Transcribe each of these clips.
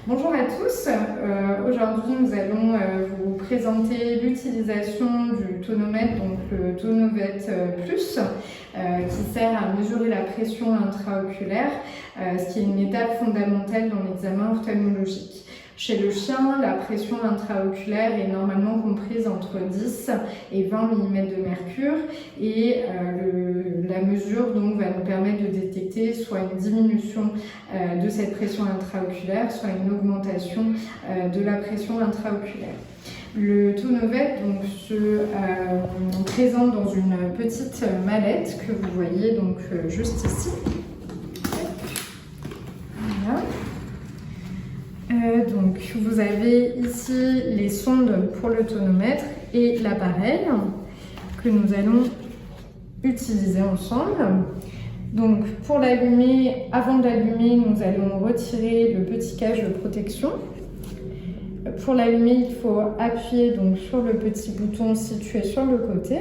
Bonjour à tous, aujourd'hui nous allons vous présenter l'utilisation du tonomètre, donc le Tonovet Plus, qui sert à mesurer la pression intraoculaire, ce qui est une étape fondamentale dans l'examen ophtalmologique. Chez le chien, la pression intraoculaire est normalement comprise entre 10 et 20 mm de mercure et la mesure donc, va nous permettre de détecter soit une diminution de cette pression intraoculaire, soit une augmentation de la pression intraoculaire. Le Tonovet donc, se présente dans une petite mallette que vous voyez donc, juste ici. Voilà. Donc vous avez ici les sondes pour le tonomètre et l'appareil que nous allons utiliser ensemble. Donc pour l'allumer, avant de l'allumer, nous allons retirer le petit cage de protection. Pour l'allumer, il faut appuyer donc sur le petit bouton situé sur le côté.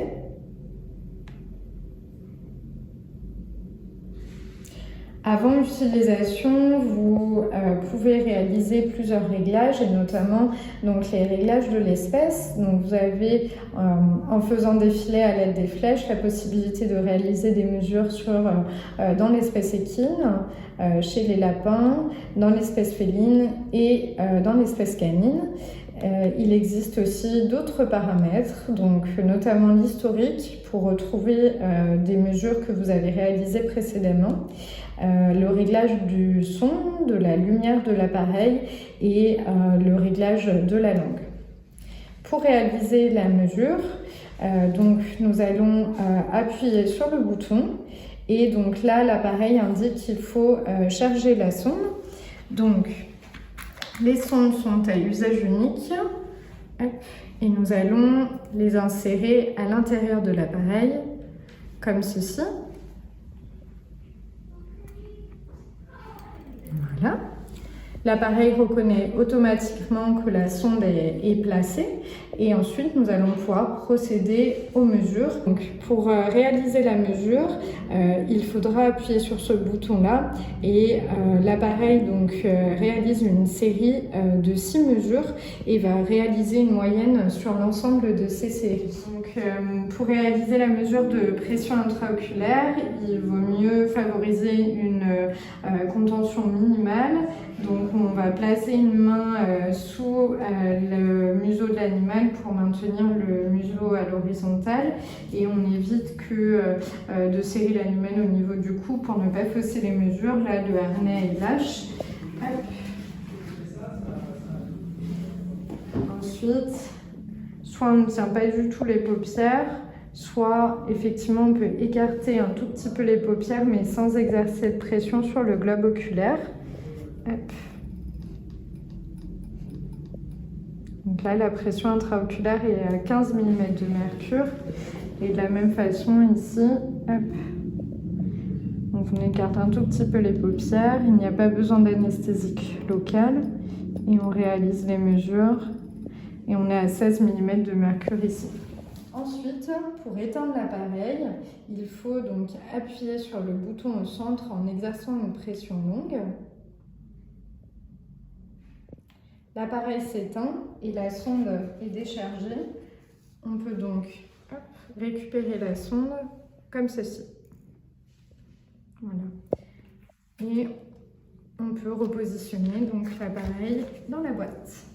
Avant l'utilisation, vous pouvez réaliser plusieurs réglages et notamment donc, les réglages de l'espèce. Donc, vous avez, en faisant défiler à l'aide des flèches, la possibilité de réaliser des mesures dans l'espèce équine, chez les lapins, dans l'espèce féline et dans l'espèce canine. Il existe aussi d'autres paramètres, donc notamment l'historique pour retrouver des mesures que vous avez réalisées précédemment, le réglage du son, de la lumière de l'appareil et le réglage de la langue. Pour réaliser la mesure, donc nous allons appuyer sur le bouton et donc là l'appareil indique qu'il faut charger la sonde. Donc les sondes sont à usage unique et nous allons les insérer à l'intérieur de l'appareil comme ceci. Voilà. L'appareil reconnaît automatiquement que la sonde est placée et ensuite nous allons pouvoir procéder aux mesures. Donc, pour réaliser la mesure, il faudra appuyer sur ce bouton-là et l'appareil réalise une série de 6 mesures et va réaliser une moyenne sur l'ensemble de ces séries. Donc, pour réaliser la mesure de pression intraoculaire, il vaut mieux favoriser une contention minimale. Donc on va placer une main sous le museau de l'animal pour maintenir le museau à l'horizontale et on évite de serrer l'animal au niveau du cou pour ne pas fausser les mesures. Là le harnais est lâche. Hop. Ensuite, soit on ne tient pas du tout les paupières, soit effectivement on peut écarter un tout petit peu les paupières mais sans exercer de pression sur le globe oculaire. Hop. Donc là, la pression intraoculaire est à 15 mm de mercure. Et de la même façon, ici, hop. Donc on écarte un tout petit peu les paupières. Il n'y a pas besoin d'anesthésique locale. Et on réalise les mesures. Et on est à 16 mm de mercure ici. Ensuite, pour éteindre l'appareil, il faut donc appuyer sur le bouton au centre en exerçant une pression longue. L'appareil s'éteint et la sonde est déchargée. On peut donc récupérer la sonde comme ceci. Voilà. Et on peut repositionner donc l'appareil dans la boîte.